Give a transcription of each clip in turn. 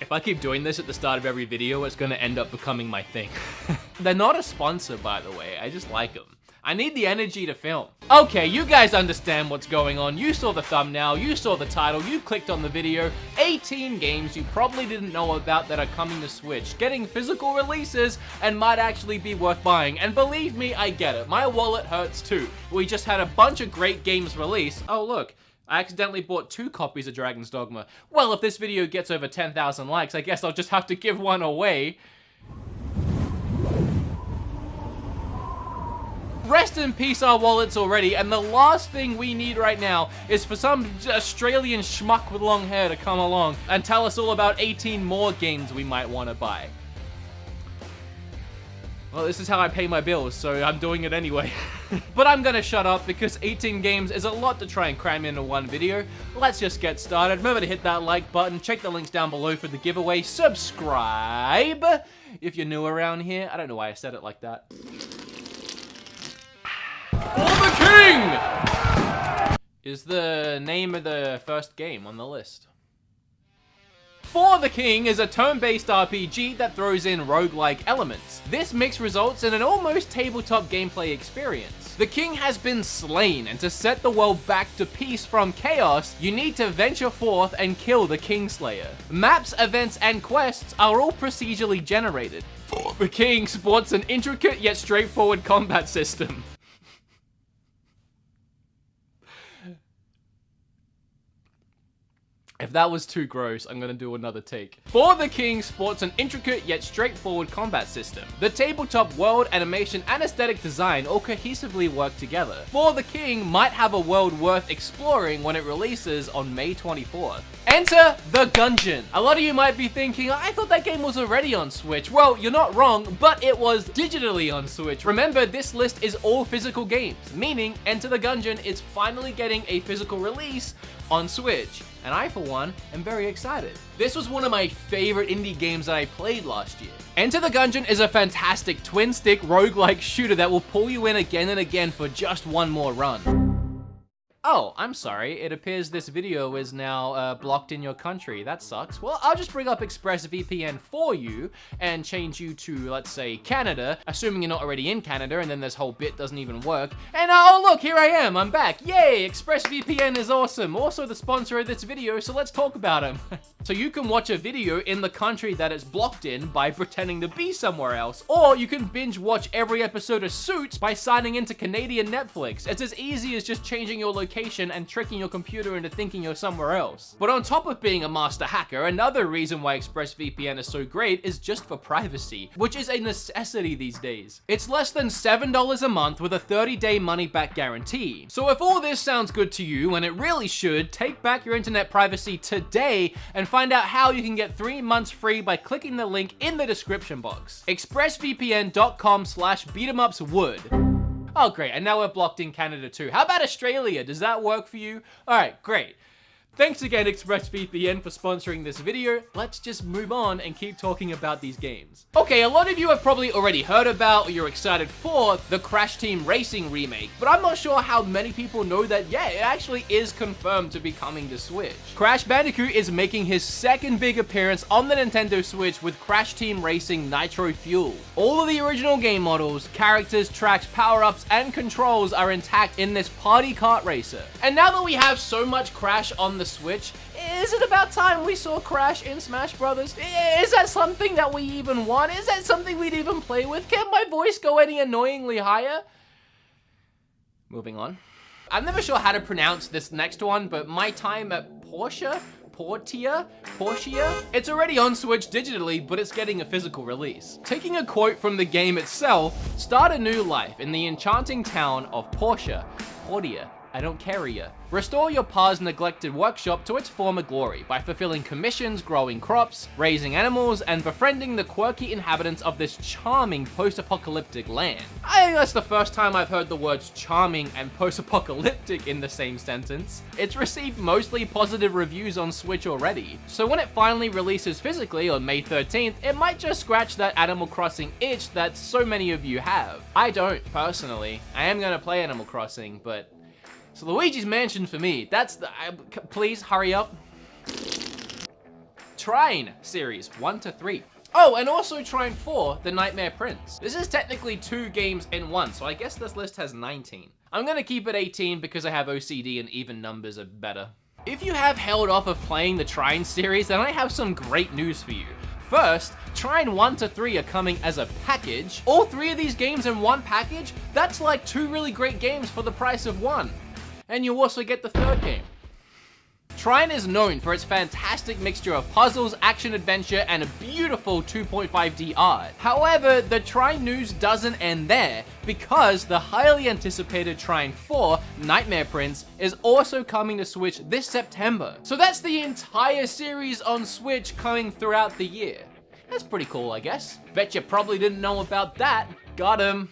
If I keep doing this at the start of every video, it's gonna end up becoming my thing. They're not a sponsor, by the way. I just like them. I need the energy to film. Okay, you guys understand what's going on. You saw the thumbnail, you saw the title, you clicked on the video. 18 games you probably didn't know about that are coming to Switch, getting physical releases, and might actually be worth buying. And believe me, I get it. My wallet hurts too. We just had a bunch of great games release. Oh look, I accidentally bought 2 copies of Dragon's Dogma. Well, if this video gets over 10,000 likes, I guess I'll just have to give one away. Rest in peace our wallets already, and the last thing we need right now is for some Australian schmuck with long hair to come along and tell us all about 18 more games we might want to buy. Well, this is how I pay my bills, so I'm doing it anyway. But I'm gonna shut up because 18 games is a lot to try and cram into one video. Let's just get started. Remember to hit that like button, check the links down below for the giveaway, subscribe if you're new around here. I don't know why I said it like that. For the King is the name of the first game on the list. For the King is a turn-based RPG that throws in roguelike elements. This mix results in an almost tabletop gameplay experience. The King has been slain, and to set the world back to peace from chaos, you need to venture forth and kill the Kingslayer. Maps, events, and quests are all procedurally generated. For the King sports an intricate yet straightforward combat system. If that was too gross, I'm gonna do another take. For the King sports an intricate yet straightforward combat system. The tabletop world, animation, and aesthetic design all cohesively work together. For the King might have a world worth exploring when it releases on May 24th. Enter the Gungeon. A lot of you might be thinking, I thought that game was already on Switch. Well, you're not wrong, but it was digitally on Switch. Remember, this list is all physical games, meaning Enter the Gungeon is finally getting a physical release on Switch. And I, for one, am very excited. This was one of my favorite indie games that I played last year. Enter the Gungeon is a fantastic twin-stick roguelike shooter that will pull you in again and again for just one more run. Oh, I'm sorry. It appears this video is now blocked in your country. That sucks. Well, I'll just bring up ExpressVPN for you and change you to, let's say, Canada, assuming you're not already in Canada, and then this whole bit doesn't even work. And oh look, here I am. I'm back. Yay! ExpressVPN is awesome. Also the sponsor of this video, so let's talk about him. So you can watch a video in the country that it's blocked in by pretending to be somewhere else, or you can binge watch every episode of Suits by signing into Canadian Netflix. It's as easy as just changing your location and tricking your computer into thinking you're somewhere else. But on top of being a master hacker, another reason why ExpressVPN is so great is just for privacy, which is a necessity these days. It's less than $7 a month with a 30-day money-back guarantee. So if all this sounds good to you, and it really should, take back your internet privacy today and find out how you can get 3 months free by clicking the link in the description box. expressvpn.com/beatemupswood. Oh great, and now we're blocked in Canada too. How about Australia? Does that work for you? Alright, great. Thanks again ExpressVPN for sponsoring this video. Let's just move on and keep talking about these games. Okay, a lot of you have probably already heard about or you're excited for the Crash Team Racing remake, but I'm not sure how many people know that, yeah, it actually is confirmed to be coming to Switch. Crash Bandicoot is making his second big appearance on the Nintendo Switch with Crash Team Racing Nitro Fuel. All of the original game models, characters, tracks, power-ups, and controls are intact in this party kart racer. And now that we have so much Crash on the Switch, is it about time we saw Crash in Smash Brothers? Is that something that we even want? Is that something we'd even play with? Can my voice go any annoyingly higher? Moving on. I'm never sure how to pronounce this next one, but My Time at Portia? Portia? It's already on Switch digitally, but it's getting a physical release. Taking a quote from the game itself, start a new life in the enchanting town of Portia. I don't care ya. Restore your pa's neglected workshop to its former glory by fulfilling commissions, growing crops, raising animals, and befriending the quirky inhabitants of this charming post-apocalyptic land. I think that's the first time I've heard the words charming and post-apocalyptic in the same sentence. It's received mostly positive reviews on Switch already, so when it finally releases physically on May 13th, it might just scratch that Animal Crossing itch that so many of you have. I don't, personally. I am gonna play Animal Crossing, but so Luigi's Mansion for me, that's the, please hurry up. Trine series 1 to 3. Oh, and also Trine 4, The Nightmare Prince. This is technically 2 games in one, so I guess this list has 19. I'm gonna keep it 18 because I have OCD and even numbers are better. If you have held off of playing the Trine series, then I have some great news for you. First, Trine 1 to 3 are coming as a package. All 3 of these games in one package, that's like 2 really great games for the price of 1. And you also get the 3rd game. Trine is known for its fantastic mixture of puzzles, action-adventure, and a beautiful 2.5D art. However, the Trine news doesn't end there, because the highly anticipated Trine 4, Nightmare Prince, is also coming to Switch this September. So that's the entire series on Switch coming throughout the year. That's pretty cool, I guess. Bet you probably didn't know about that. Got him.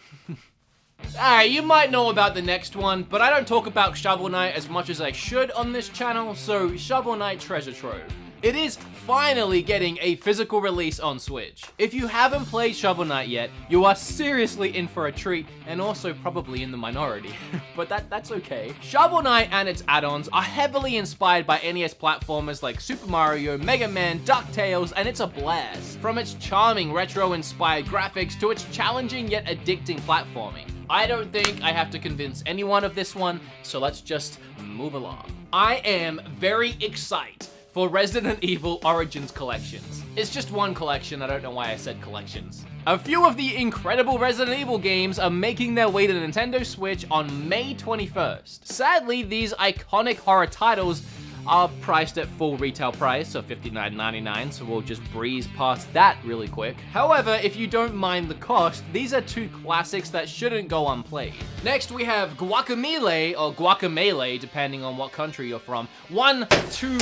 Alright, you might know about the next one, but I don't talk about Shovel Knight as much as I should on this channel, so Shovel Knight Treasure Trove. It is finally getting a physical release on Switch. If you haven't played Shovel Knight yet, you are seriously in for a treat, and also probably in the minority. But that's okay. Shovel Knight and its add-ons are heavily inspired by NES platformers like Super Mario, Mega Man, DuckTales, and it's a blast. From its charming retro-inspired graphics to its challenging yet addicting platforming. I don't think I have to convince anyone of this one, so let's just move along. I am very excited for Resident Evil Origins collections. It's just one collection, I don't know why I said collections. A few of the incredible Resident Evil games are making their way to Nintendo Switch on May 21st. Sadly, these iconic horror titles are priced at full retail price of $59.99, so we'll just breeze past that really quick. However, if you don't mind the cost, these are 2 classics that shouldn't go unplayed. Next, we have Guacamelee, or Guacamelee, depending on what country you're from. 1-2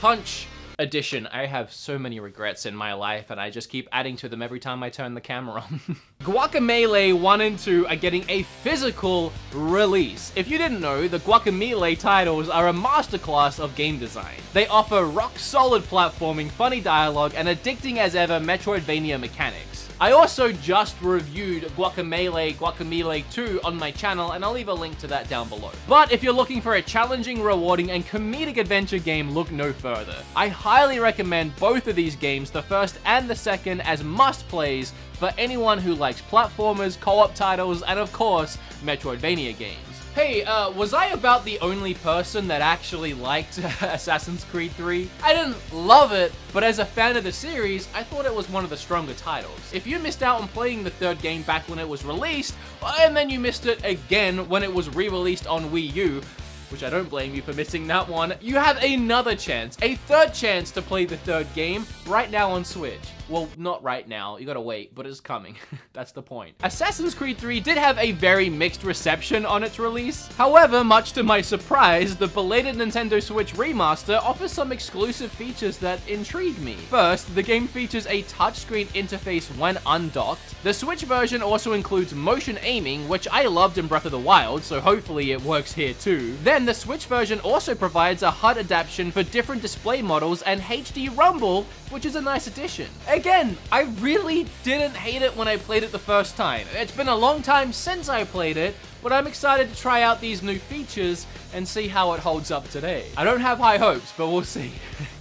Punch Edition. I have so many regrets in my life, and I just keep adding to them every time I turn the camera on. Guacamelee 1 and 2 are getting a physical release. If you didn't know, the Guacamelee titles are a masterclass of game design. They offer rock-solid platforming, funny dialogue, and addicting as ever Metroidvania mechanics. I also just reviewed Guacamelee 2 on my channel, and I'll leave a link to that down below. But if you're looking for a challenging, rewarding, and comedic adventure game, look no further. I highly recommend both of these games, the first and the second, as must-plays for anyone who likes platformers, co-op titles, and of course, Metroidvania games. Hey, was I about the only person that actually liked Assassin's Creed 3? I didn't love it, but as a fan of the series, I thought it was one of the stronger titles. If you missed out on playing the 3rd game back when it was released, and then you missed it again when it was re-released on Wii U, which I don't blame you for missing that one, you have another chance, a 3rd chance to play the 3rd game right now on Switch. Well, not right now, you gotta wait, but it's coming. That's the point. Assassin's Creed 3 did have a very mixed reception on its release. However, much to my surprise, the belated Nintendo Switch remaster offers some exclusive features that intrigue me. First, the game features a touchscreen interface when undocked. The Switch version also includes motion aiming, which I loved in Breath of the Wild, so hopefully it works here too. Then, the Switch version also provides a HUD adaptation for different display models and HD rumble, which is a nice addition. Again, I really didn't hate it when I played it the first time. It's been a long time since I played it, but I'm excited to try out these new features and see how it holds up today. I don't have high hopes, but we'll see.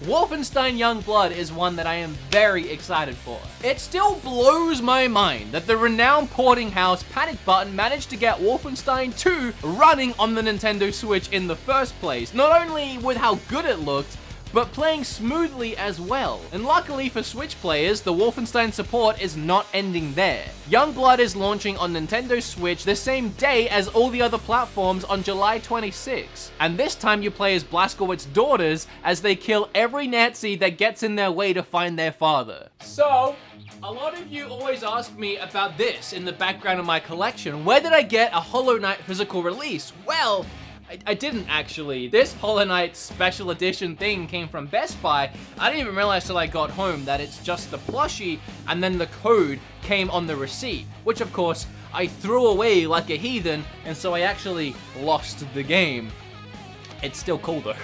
Wolfenstein Youngblood is one that I am very excited for. It still blows my mind that the renowned porting house Panic Button managed to get Wolfenstein 2 running on the Nintendo Switch in the first place, not only with how good it looked, but playing smoothly as well. And luckily for Switch players, the Wolfenstein support is not ending there. Youngblood is launching on Nintendo Switch the same day as all the other platforms on July 26. And this time you play as Blazkowicz's daughters as they kill every Nazi that gets in their way to find their father. So, a lot of you always ask me about this in the background of my collection. Where did I get a Hollow Knight physical release? Well, I didn't actually. This Hollow Knight special edition thing came from Best Buy. I didn't even realize till I got home that it's just the plushie and then the code came on the receipt, which of course I threw away like a heathen, and so I actually lost the game. It's still cool though.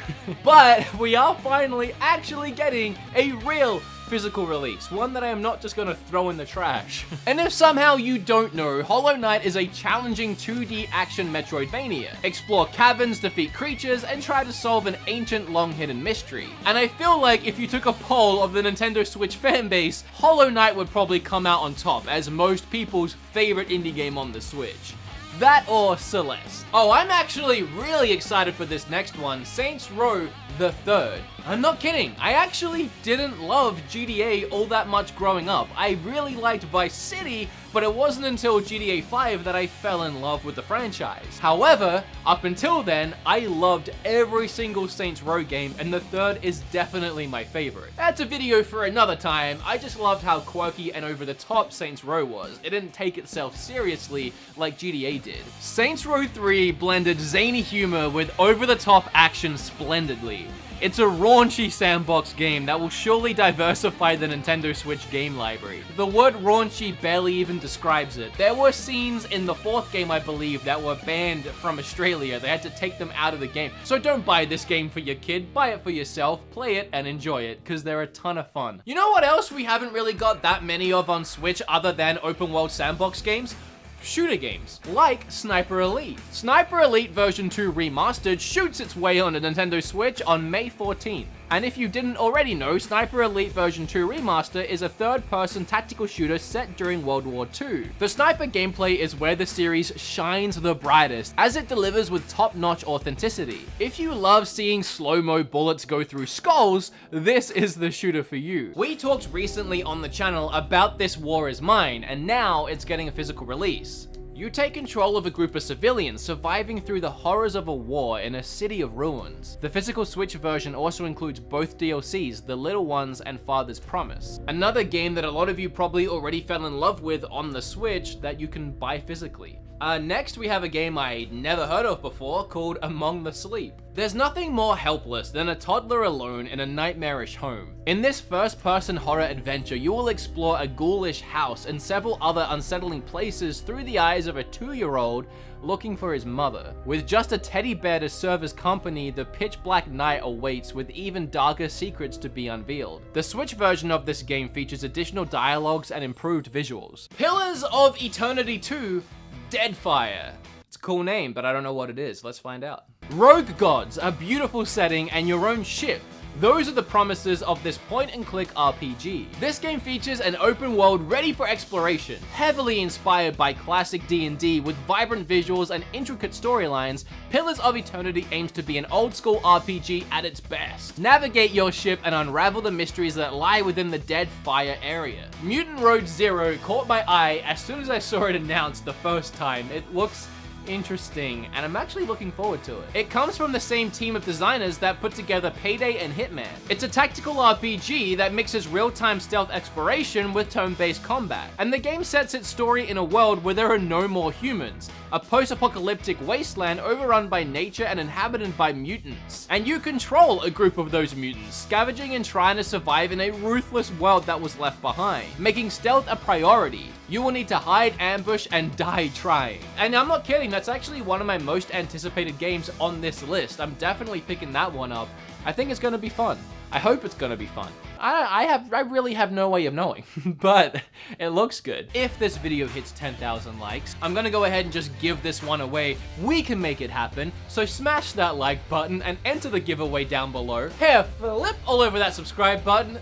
But we are finally actually getting a real physical release, one that I am not just gonna throw in the trash. And if somehow you don't know, Hollow Knight is a challenging 2D action Metroidvania. Explore caverns, defeat creatures, and try to solve an ancient long-hidden mystery. And I feel like if you took a poll of the Nintendo Switch fanbase, Hollow Knight would probably come out on top as most people's favorite indie game on the Switch. That or Celeste. Oh, I'm actually really excited for this next one, Saints Row the Third. I'm not kidding, I actually didn't love GTA all that much growing up. I really liked Vice City, but it wasn't until GTA 5 that I fell in love with the franchise. However, up until then, I loved every single Saints Row game, and the third is definitely my favorite. That's a video for another time. I just loved how quirky and over the top Saints Row was. It didn't take itself seriously like GTA did. Saints Row 3 blended zany humor with over the top action splendidly. It's a raunchy sandbox game that will surely diversify the Nintendo Switch game library. The word raunchy barely even describes it. There were scenes in the fourth game, I believe, that were banned from Australia. They had to take them out of the game. So don't buy this game for your kid, buy it for yourself, play it and enjoy it, because they're a ton of fun. You know what else we haven't really got that many of on Switch other than open world sandbox games? Shooter games, like Sniper Elite. Sniper Elite version 2 Remastered shoots its way on the Nintendo Switch on May 14th. And if you didn't already know, Sniper Elite version 2 Remaster is a third-person tactical shooter set during World War II. The Sniper gameplay is where the series shines the brightest, as it delivers with top-notch authenticity. If you love seeing slow-mo bullets go through skulls, this is the shooter for you. We talked recently on the channel about This War Is Mine, and now it's getting a physical release. You take control of a group of civilians surviving through the horrors of a war in a city of ruins. The physical Switch version also includes both DLCs, The Little Ones and Father's Promise. Another game that a lot of you probably already fell in love with on the Switch that you can buy physically. Next, we have a game I'd never heard of before called Among the Sleep. There's nothing more helpless than a toddler alone in a nightmarish home. In this first-person horror adventure, you will explore a ghoulish house and several other unsettling places through the eyes of a 2-year-old looking for his mother. With just a teddy bear to serve as company, the pitch-black night awaits with even darker secrets to be unveiled. The Switch version of this game features additional dialogues and improved visuals. Pillars of Eternity 2 Deadfire. It's a cool name, but I don't know what it is. Let's find out. Rogue Gods, a beautiful setting and your own ship. Those are the promises of this point-and-click RPG. This game features an open world ready for exploration, heavily inspired by classic D&D with vibrant visuals and intricate storylines. Pillars of Eternity aims to be an old-school RPG at its best. Navigate your ship and unravel the mysteries that lie within the Deadfire area. Mutant Road Zero caught my eye as soon as I saw it announced the first time. It looks interesting, and I'm actually looking forward to it. It comes from the same team of designers that put together Payday and Hitman. It's a tactical RPG that mixes real-time stealth exploration with turn-based combat, and the game sets its story in a world where there are no more humans, a post-apocalyptic wasteland overrun by nature and inhabited by mutants. And you control a group of those mutants, scavenging and trying to survive in a ruthless world that was left behind. Making stealth a priority, you will need to hide, ambush, and die trying. And I'm not kidding, that's actually one of my most anticipated games on this list. I'm definitely picking that one up. I think it's gonna be fun. I hope it's gonna be fun. I really have no way of knowing, but it looks good. If this video hits 10,000 likes, I'm gonna go ahead and just give this one away. We can make it happen, so smash that like button and enter the giveaway down below. Here, flip all over that subscribe button.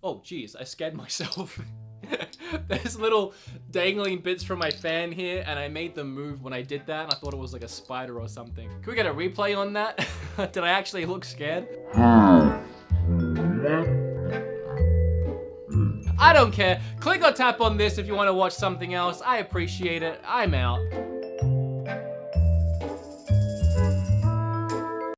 Oh geez, I scared myself. There's little dangling bits from my fan here, and I made them move when I did that, and I thought it was like a spider or something. Can we get a replay on that? Did I actually look scared? I don't care. Click or tap on this if you want to watch something else. I appreciate it. I'm out.